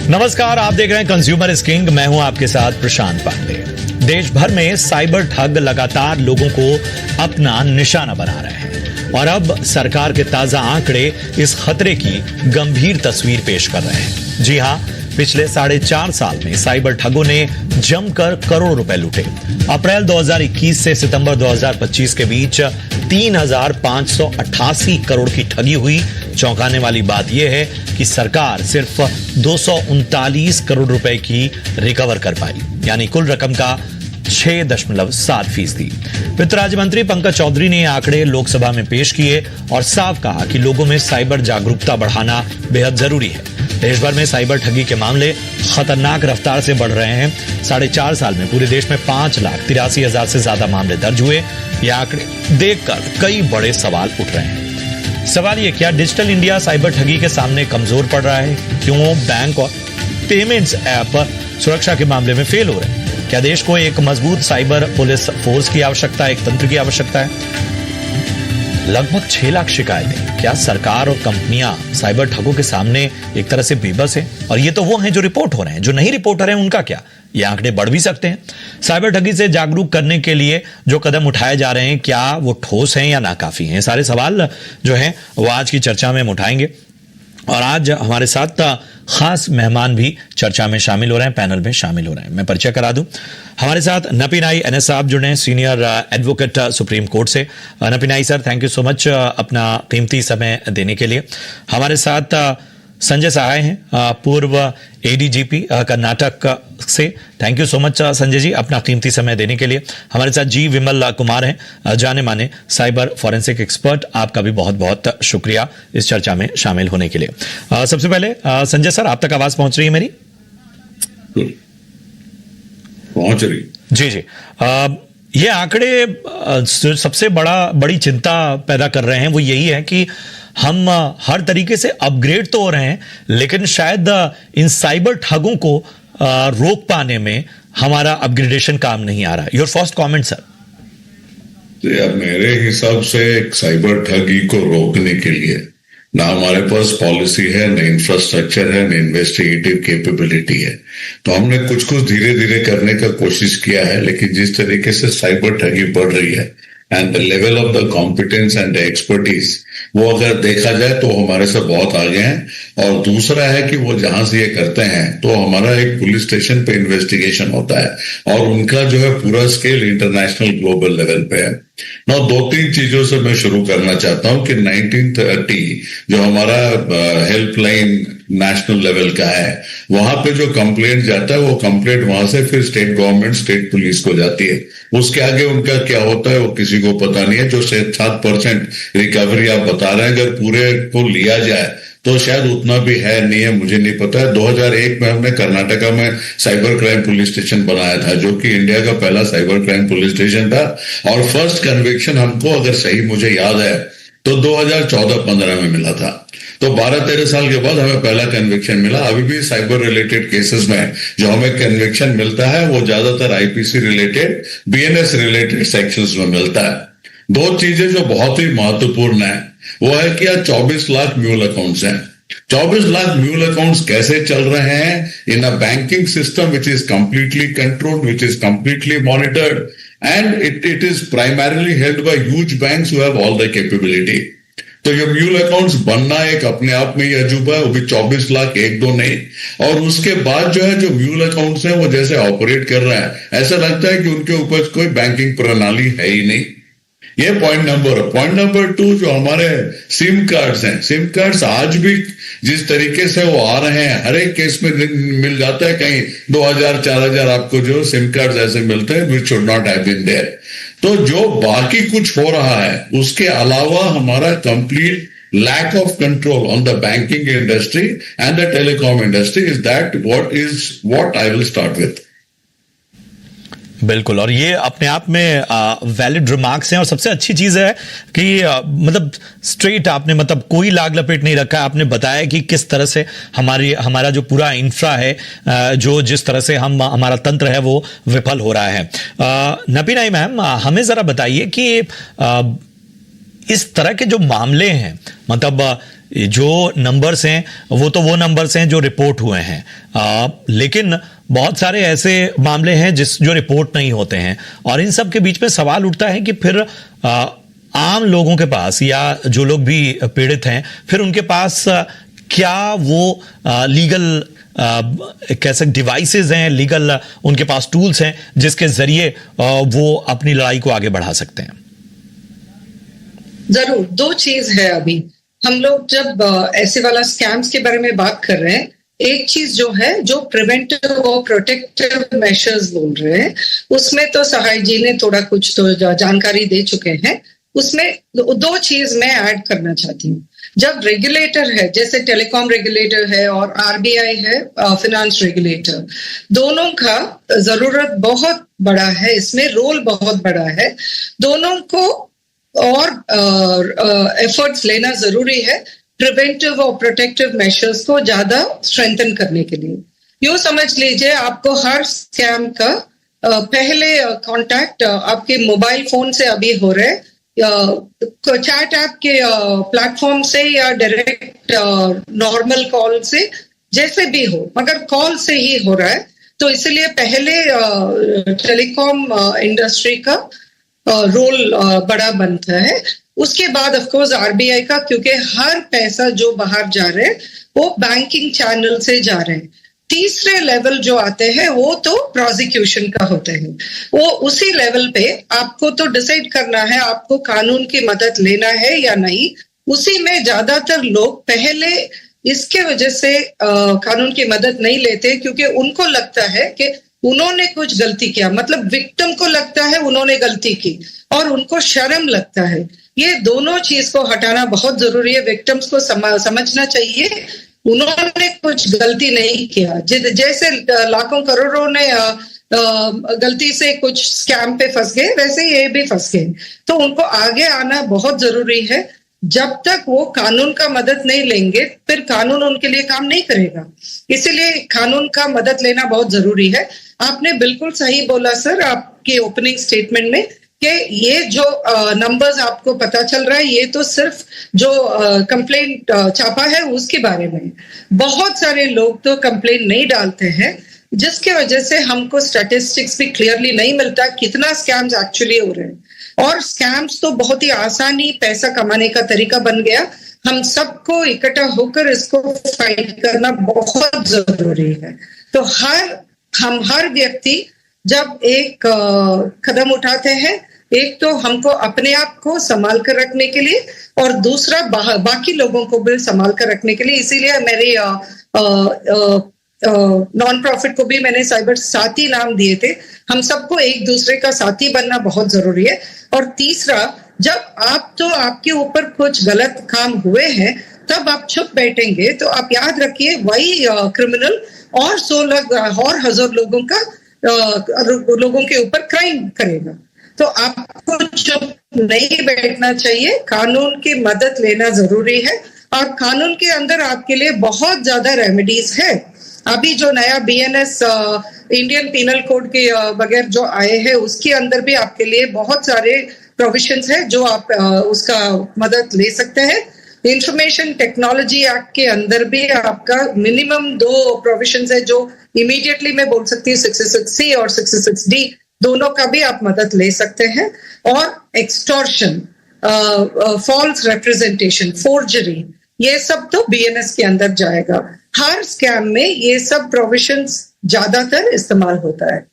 नमस्कार, आप देख रहे हैं कंज्यूमर इज किंग। मैं हूं आपके साथ प्रशांत पांडे। देश भर में साइबर ठग लगातार लोगों को अपना निशाना बना रहे हैं और अब सरकार के ताजा आंकड़े इस खतरे की गंभीर तस्वीर पेश कर रहे हैं। जी हां, पिछले 4.5 साल में साइबर ठगों ने जमकर करोड़ों रुपए लूटे। अप्रैल 2021 से सितंबर 2025 के बीच 3,588 करोड़ की ठगी हुई। चौंकाने वाली बात यह है कि सरकार सिर्फ 239 करोड़ रुपए की रिकवर कर पाई, यानी कुल रकम का 6.7%। वित्त राज्य मंत्री पंकज चौधरी ने आंकड़े लोकसभा में पेश किए और साफ कहा कि लोगों में साइबर जागरूकता बढ़ाना बेहद जरूरी है। देश भर में साइबर ठगी के मामले खतरनाक रफ्तार से बढ़ रहे हैं। 4.5 साल में पूरे देश में 5,83,000 से ज्यादा मामले दर्ज हुए। ये आंकड़े देखकर कई बड़े सवाल उठ रहे हैं। सवाल ये, क्या डिजिटल इंडिया साइबर ठगी के सामने कमजोर पड़ रहा है? क्यों बैंक और पेमेंट्स ऐप सुरक्षा के मामले में फेल हो रहे हैं? क्या देश को एक मजबूत साइबर पुलिस फोर्स की आवश्यकता है, एक तंत्र की आवश्यकता है? लगभग 6 लाख शिकायतें। क्या सरकार और कंपनियां साइबर ठगों के सामने एक तरह से बेबस है? और ये तो वो हैं जो रिपोर्ट हो रहे हैं, जो नहीं रिपोर्ट हो रहे हैं उनका क्या? ये आंकड़े बढ़ भी सकते हैं। साइबर ठगी से जागरूक करने के लिए जो कदम उठाए जा रहे हैं, क्या वो ठोस हैं या नाकाफी हैं? सारे सवाल जो हैं वो आज की चर्चा में हम उठाएंगे। और आज हमारे साथ खास मेहमान भी चर्चा में शामिल हो रहे हैं, पैनल में शामिल हो रहे हैं। मैं परिचय करा दूं, हमारे साथ नपीनाई एनएस साहब जुड़े हैं, सीनियर एडवोकेट सुप्रीम कोर्ट से। Nappinai sir, thank you so much अपना कीमती समय देने के लिए। हमारे साथ संजय सहाय हैं, पूर्व एडीजीपी कर्नाटक से। Thank you so much Sanjay ji अपना कीमती समय देने के लिए। हमारे साथ जी विमल कुमार हैं, जाने माने साइबर फॉरेंसिक एक्सपर्ट। आपका भी बहुत बहुत शुक्रिया इस चर्चा में शामिल होने के लिए। सबसे पहले संजय सर, आप तक आवाज पहुंच रही है मेरी? पहुंच रही जी जी। ये आंकड़े सबसे बड़ी चिंता पैदा कर रहे हैं वो यही है कि हम हर तरीके से अपग्रेड तो हो रहे हैं, लेकिन शायद इन साइबर ठगों को रोक पाने में हमारा अपग्रेडेशन काम नहीं आ रहा। Your first comment sir. अब मेरे हिसाब से एक साइबर ठगी को रोकने के लिए ना हमारे पास पॉलिसी है, ना इंफ्रास्ट्रक्चर है, ना इन्वेस्टिगेटिव कैपेबिलिटी है। तो हमने कुछ धीरे धीरे करने का कोशिश किया है, लेकिन जिस तरीके से साइबर ठगी बढ़ रही है and the level of the competence and the expertise, वो अगर देखा जाए तो हमारे से बहुत आगे हैं। और दूसरा है कि वो जहां से ये करते हैं तो हमारा एक पुलिस स्टेशन पे इन्वेस्टिगेशन होता है और उनका जो है पूरा स्केल इंटरनेशनल ग्लोबल लेवल पे है। ना 2-3 चीजों से मैं शुरू करना चाहता हूं कि 1930 जो हमारा हेल्पलाइन नेशनल लेवल का है, वहां पे जो कंप्लेंट जाता है वो कंप्लेंट वहां से फिर स्टेट गवर्नमेंट, स्टेट पुलिस को जाती है। उसके आगे उनका क्या होता है वो किसी को पता नहीं है। जो 7% रिकवरी आप बता रहे हैं, अगर पूरे को लिया जाए तो शायद उतना भी है नहीं है, मुझे नहीं पता है। 2001 में हमने कर्नाटका में साइबर क्राइम पुलिस स्टेशन बनाया था, जो कि इंडिया का पहला साइबर क्राइम पुलिस स्टेशन था। और फर्स्ट कन्विक्शन हमको, अगर सही मुझे याद है, तो 2014-15 में मिला था। तो 12-13 साल के बाद हमें पहला कन्विक्शन मिला। अभी भी साइबर रिलेटेड केसेस में जो हमें कन्विक्शन मिलता है वो ज्यादातर IPC related, BNS related sections में मिलता है। 2 चीजें जो बहुत ही महत्वपूर्ण है वो है कि आज 24 लाख म्यूल अकाउंट्स हैं। 24 लाख म्यूल अकाउंट्स कैसे चल रहे हैं in a banking system which is completely controlled, which is completely monitored, and it is primarily held by huge banks who have all the capability. तो ये म्यूल अकाउंट्स बनना एक अपने आप में ही अजूबा है, वो भी 24 लाख, 1-2 नहीं। और उसके बाद जो है, जो म्यूल अकाउंट्स हैं वो जैसे ऑपरेट कर रहा है, ऐसा लगता है कि उनके ऊपर कोई बैंकिंग प्रणाली है ही नहीं। ये पॉइंट नंबर 2, जो हमारे सिम कार्ड्स हैं, सिम कार्ड्स आज भी जिस तरीके से वो आ रहे हैं, हर एक केस में मिल जाता है, कहीं 2,000-4,000 आपको जो सिम कार्ड्स ऐसे मिलते हैं which should not have been there. तो जो बाकी कुछ हो रहा है उसके अलावा हमारा complete lack of control on the banking industry and the telecom industry is what I will start with. बिल्कुल, और ये अपने आप में वैलिड रिमार्क्स हैं। और सबसे अच्छी चीज है कि मतलब स्ट्रेट आपने, मतलब कोई लाग लपेट नहीं रखा। आपने बताया कि किस तरह से हमारा जो पूरा इंफ्रा है, जो जिस तरह से हमारा तंत्र है वो विफल हो रहा है। नपीनाई मैम, हमें जरा बताइए कि इस तरह के जो मामले हैं मतलब जो नंबर्स हैं वो नंबर्स हैं जो रिपोर्ट हुए हैं, लेकिन बहुत सारे ऐसे मामले हैं जो रिपोर्ट नहीं होते हैं, और इन सब के बीच में सवाल उठता है कि फिर आम लोगों के पास या जो लोग भी पीड़ित हैं, फिर उनके पास क्या वो लीगल कैसे डिवाइसेस हैं, लीगल उनके पास टूल्स हैं जिसके जरिए वो अपनी लड़ाई को आगे बढ़ा सकते हैं। जरूर, दो चीज है। अभी हम लोग जब ऐसे वाला स्कैम्स के बारे में बात कर रहे हैं, एक चीज जो है जो प्रिवेंटिव और प्रोटेक्टिव मेजर्स बोल रहे हैं, उसमें तो सहाय जी ने थोड़ा कुछ तो जानकारी दे चुके हैं। उसमें दो चीज मैं ऐड करना चाहती हूँ। जब रेगुलेटर है, जैसे टेलीकॉम रेगुलेटर है और आरबीआई है फाइनेंस रेगुलेटर, दोनों का जरूरत बहुत बड़ा है, इसमें रोल बहुत बड़ा है। दोनों को और एफर्ट्स लेना जरूरी है प्रिवेंटिव और प्रोटेक्टिव मेजर्स को ज्यादा स्ट्रेंथन करने के लिए। यूं समझ लीजिए, आपको हर स्कैम का पहले कांटेक्ट आपके मोबाइल फोन से अभी हो रहे, चैट ऐप के प्लेटफॉर्म से या डायरेक्ट नॉर्मल कॉल से, जैसे भी हो, मगर कॉल से ही हो रहा है। तो इसलिए पहले टेलीकॉम इंडस्ट्री का रोल बड़ा बनता है। उसके बाद ऑफ कोर्स आरबीआई का, क्योंकि हर पैसा जो बाहर जा रहे हैं वो बैंकिंग चैनल से जा रहे हैं। तीसरे लेवल जो आते हैं वो तो प्रोसिक्यूशन का होते हैं। वो उसी लेवल पे आपको तो डिसाइड करना है आपको कानून की मदद लेना है या नहीं। उसी में ज्यादातर लोग पहले इसके वजह से कानून की मदद नहीं लेते, क्योंकि उनको लगता है कि उन्होंने कुछ गलती किया, मतलब विक्टिम को लगता है उन्होंने गलती की और उनको शर्म लगता है। ये दोनों चीज को हटाना बहुत जरूरी है। विक्टिम्स को समझना चाहिए उन्होंने कुछ गलती नहीं किया। जैसे लाखों करोड़ों ने गलती से कुछ स्कैम पे फंस गए, वैसे ये भी फंस गए। तो उनको आगे आना बहुत जरूरी है। जब तक वो कानून का मदद नहीं लेंगे, फिर कानून उनके लिए काम नहीं करेगा। इसीलिए कानून का मदद लेना बहुत जरूरी है। आपने बिल्कुल सही बोला सर, आपके ओपनिंग स्टेटमेंट में, कि ये जो नंबर्स आपको पता चल रहा है, ये तो सिर्फ जो कंप्लेंट छापा है उसके बारे में। बहुत सारे लोग तो कंप्लेंट नहीं डालते हैं, जिसके वजह से हमको स्टैटिस्टिक्स भी क्लियरली नहीं मिलता कितना स्कैम्स एक्चुअली हो रहे हैं। और स्कैम्स तो बहुत ही आसानी पैसा कमाने का तरीका बन गया। हम सबको इकट्ठा होकर इसको फाइट करना बहुत जरूरी है। तो हर व्यक्ति जब एक कदम उठाते हैं, एक तो हमको अपने आप को संभाल कर रखने के लिए और दूसरा बाकी लोगों को भी संभाल कर रखने के लिए। इसीलिए मेरे नॉन प्रॉफिट को भी मैंने साइबर साथी नाम दिए थे। हम सबको एक दूसरे का साथी बनना बहुत जरूरी है। और तीसरा, जब आपके ऊपर कुछ गलत काम हुए हैं तब आप चुप बैठेंगे तो आप याद रखिए वही क्रिमिनल और 16 और हजार लोगों के ऊपर क्राइम करेगा। तो आपको चुप नहीं बैठना चाहिए, कानून की मदद लेना जरूरी है। और कानून के अंदर आपके लिए बहुत ज्यादा रेमेडीज है। अभी जो नया बीएनएस इंडियन पिनल कोड के बगैर जो आए हैं, उसके अंदर भी आपके लिए बहुत सारे प्रोविजंस है जो आप उसका मदद ले सकते हैं। इंफॉर्मेशन टेक्नोलॉजी एक्ट के अंदर भी आपका मिनिमम 2 प्रोविजंस है जो इमीडिएटली मैं बोल सकती हूँ, 66C और 66D, दोनों का भी आप मदद ले सकते हैं। और एक्सटॉर्शन, फॉल्स रिप्रेजेंटेशन, फोर्जरी, ये सब तो बीएनएस के अंदर जाएगा। हर स्कैम में ये सब प्रोविजंस ज्यादातर इस्तेमाल होता है।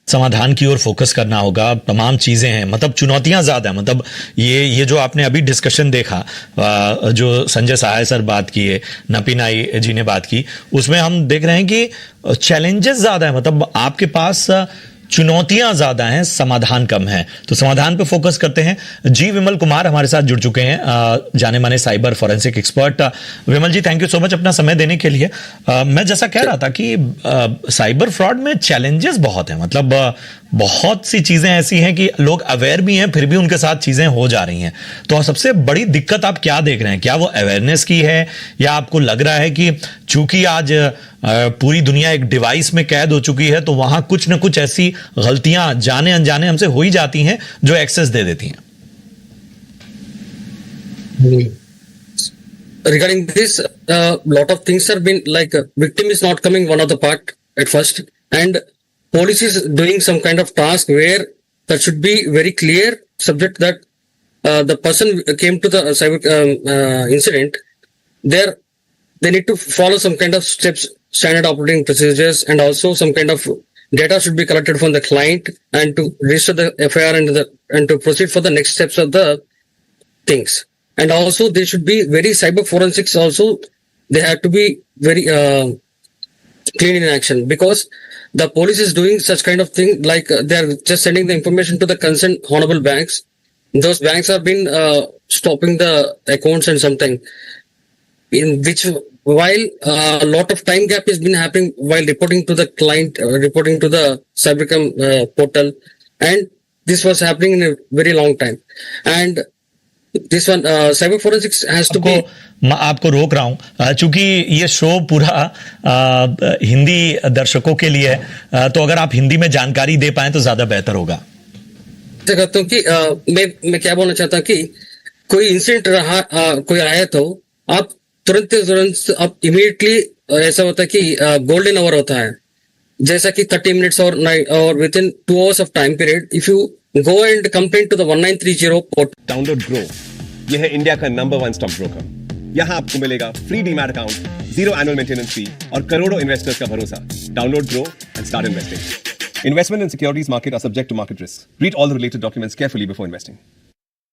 समाधान की ओर फोकस करना होगा। तमाम चीजें हैं, मतलब चुनौतियां ज्यादा है। मतलब ये जो आपने अभी डिस्कशन देखा, जो संजय सहाय सर बात की है, नपीनाई जी ने बात की, उसमें हम देख रहे हैं कि चैलेंजेस ज्यादा है। मतलब आपके पास चुनौतियां ज्यादा हैं, समाधान कम है। तो समाधान पे फोकस करते हैं। जी विमल कुमार हमारे साथ जुड़ चुके हैं, जाने माने cyber forensic expert. Vimal ji, thank you so much अपना समय देने के लिए। मैं जैसा कह रहा था कि साइबर फ्रॉड में चैलेंजेस बहुत हैं। मतलब बहुत सी चीजें ऐसी हैं कि लोग अवेयर भी हैं, फिर भी उनके साथ चीजें हो जा रही हैं। तो सबसे बड़ी दिक्कत आप क्या देख रहे हैं? क्या वो अवेयरनेस की है, या आपको लग रहा है कि चूंकि आज पूरी दुनिया एक डिवाइस में कैद हो चुकी है, तो वहां कुछ ना कुछ ऐसी गलतियां जाने अनजाने हमसे हो ही जाती हैं जो एक्सेस दे देती हैं? Regarding this, lot of things are been like victim is not coming one of the part at first, and police is doing some kind of task where that should be very clear subject that the person came to the cyber incident. There, they need to follow some kind of steps, standard operating procedures, and also some kind of data should be collected from the client and to register the FIR and to proceed for the next steps of the things. And also they should be very cyber forensics also. They have to be very clean in action, because the police is doing such kind of thing like they are just sending the information to the concerned honorable banks. Those banks have been stopping the accounts and something, in which while a lot of time gap has been happening while reporting to the client, reporting to the cybercrime portal, and this was happening in a very long time. And this one cyber forensics has to be. आपको रोक रहा हूं चूंकि ये show पूरा हिंदी दर्शकों के लिए है, तो अगर आप हिंदी में जानकारी दे पाएं तो ज्यादा बेहतर होगा। कहता हूँ कि मैं क्या बोलना चाहता हूँ कि कोई इंसिडेंट रहा, कोई आया तो आप तुरंत आप इमीडिएटली, ऐसा होता है कि गोल्डन आवर होता है, जैसा कि 30 मिनट्स और within 2 hours of time period if you go and complain to the 1930 port. Download Groww, यह है इंडिया का नंबर 1 स्टॉक ब्रोकर। यहाँ आपको मिलेगा free demat account, 0 annual maintenance fee और करोड़ों इन्वेस्टर्स का भरोसा। Download Groww and start investing. Investment in securities market are subject to market risk. Read all the related documents carefully before investing.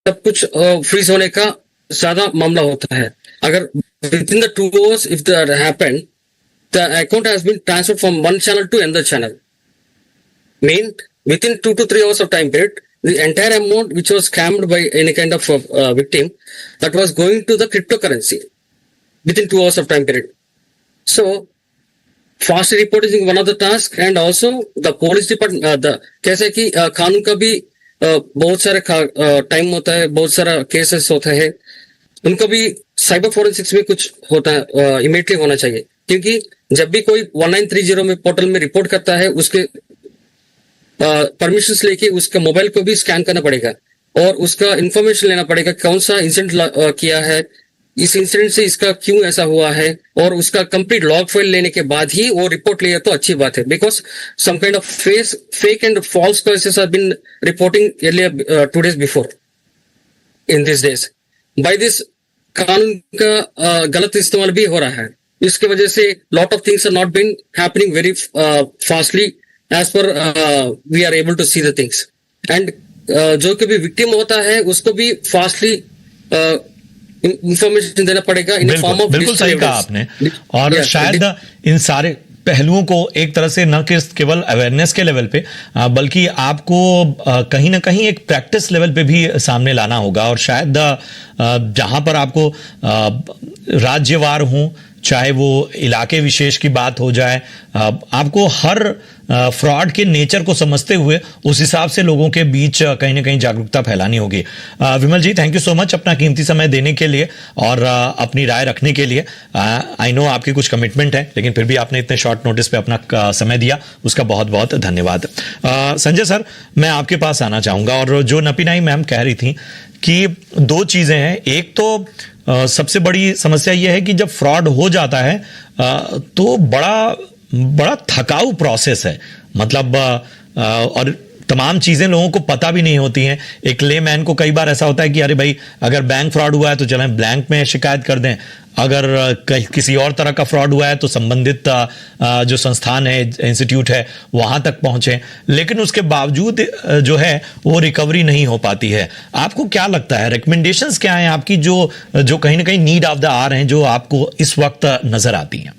सब कुछ freeze होने का ज्यादा मामला होता है। अगर within the 2 hours if that happened, the account has been transferred from one channel to another channel. Mean within 2 to 3 hours of time period, the entire amount which was scammed by any kind of victim, that was going to the cryptocurrency within 2 hours of time period. So fast reporting is one of the tasks, and also the police department कैसे कि कानून का भी बहुत सारे time होता है, बहुत सारा केसेस होता है, उनका भी साइबर फोरेंसिक्स में कुछ होता है, इमीडिएटली होना चाहिए। क्योंकि जब भी कोई 1930 में पोर्टल में रिपोर्ट करता है, उसके परमिशंस लेके उसका मोबाइल को भी स्कैन करना पड़ेगा और उसका इंफॉर्मेशन लेना पड़ेगा, कौन सा इंसिडेंट किया है, इस इंसिडेंट से इसका क्यों ऐसा हुआ है, और उसका कंप्लीट लॉग फाइल लेने के बाद ही वो रिपोर्ट लिया तो अच्छी बात है। Because some kind of fake and false cases have been reporting earlier 2 days before in this days. By this कानून का गलत इस्तेमाल भी हो रहा है। इसके वजह से lot of things are not been happening very fastly as per we are able to see the things. And जो कभी विक्टिम होता है उसको भी फास्टली इंफॉर्मेशन देना पड़ेगा इन फॉर्म ऑफ। बिल्कुल सही कहा आपने। और शायद इन सारे पहलुओं को एक तरह से न केवल अवेयरनेस के लेवल पे बल्कि आपको कहीं ना कहीं एक प्रैक्टिस लेवल पे भी सामने लाना होगा। और शायद जहां पर आपको राज्यवार हो, चाहे वो इलाके विशेष की बात हो जाए, आपको हर फ्रॉड के नेचर को समझते हुए उस हिसाब से लोगों के बीच कहीं ना कहीं जागरूकता फैलानी होगी। विमल ji, thank you so much अपना कीमती समय देने के लिए और अपनी राय रखने के लिए। आई नो आपकी कुछ कमिटमेंट है, लेकिन फिर भी आपने इतने शॉर्ट नोटिस पे अपना समय दिया, उसका बहुत बहुत धन्यवाद। संजय सर, मैं आपके पास आना चाहूंगा। और जो नपीनाई मैम कह रही थी कि 2 चीजें हैं। एक तो सबसे बड़ी समस्या यह है कि जब फ्रॉड हो जाता है तो बड़ा थकाऊ प्रोसेस है, मतलब और तमाम चीजें लोगों को पता भी नहीं होती हैं। एक लेमैन को कई बार ऐसा होता है कि अरे भाई, अगर बैंक फ्रॉड हुआ है तो चलें बैंक में शिकायत कर दें, अगर किसी और तरह का फ्रॉड हुआ है तो संबंधित जो संस्थान है, इंस्टीट्यूट है, वहां तक पहुंचे, लेकिन उसके बावजूद जो है वो रिकवरी नहीं हो पाती है। आपको क्या लगता है, रिकमेंडेशंस क्या हैं आपकी जो कहीं ना कहीं नीड ऑफ द आवर हैं, जो आपको इस वक्त नजर आती हैं?